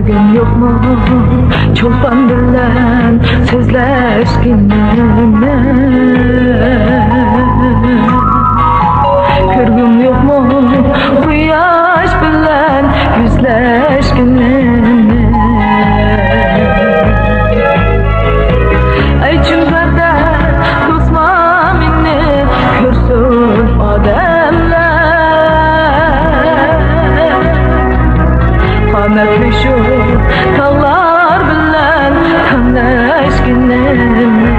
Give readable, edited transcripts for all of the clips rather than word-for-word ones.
Bugün yok mu çolpan bilen sözleşkinlerine? Kırgım yok mu quyosh bilen yüzleşkinlerine? Aytchim zaten to'sma meni ko'rsin odamlar. Qamatli shu tog'lar bilan tanlashginlarni.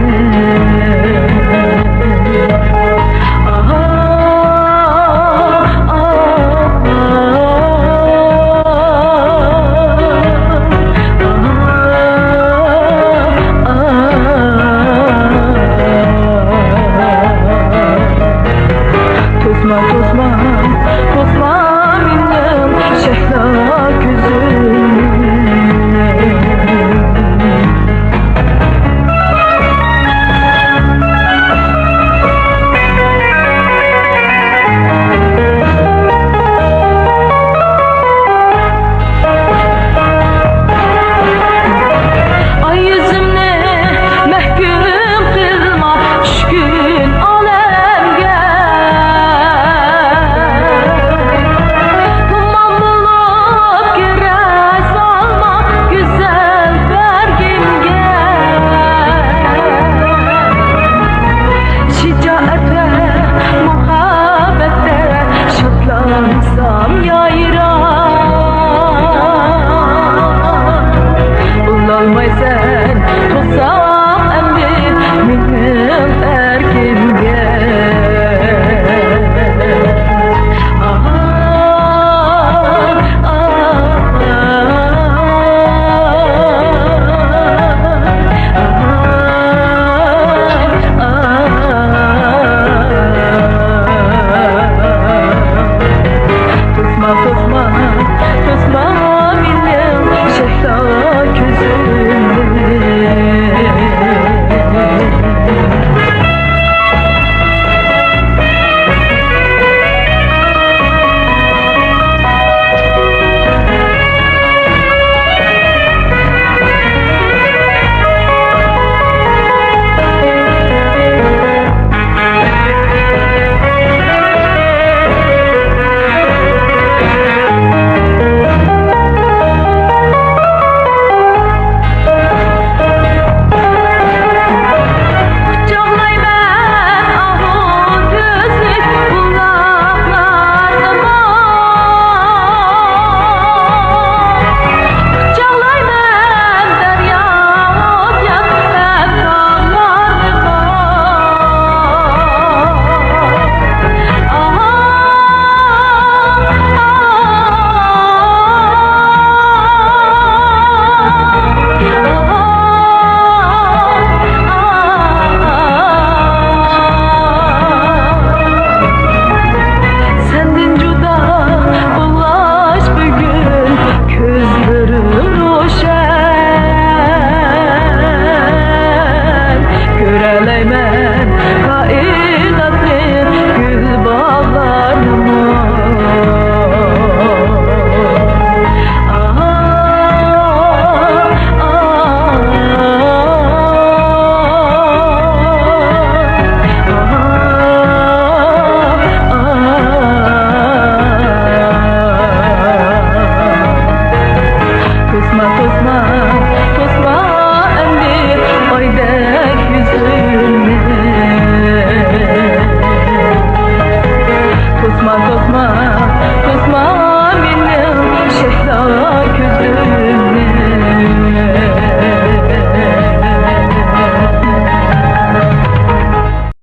Tosma benim şehla ay yüzümne mehkum kılma şükün alemge. Duman bulup girer salma güzel bergimge. Şicaate, muhabbete şatlansam yayran. Bulolmaysan tutsam endi menim erkimge. Tosma benim şehla Tosma endi oydek yüzüne. Tosma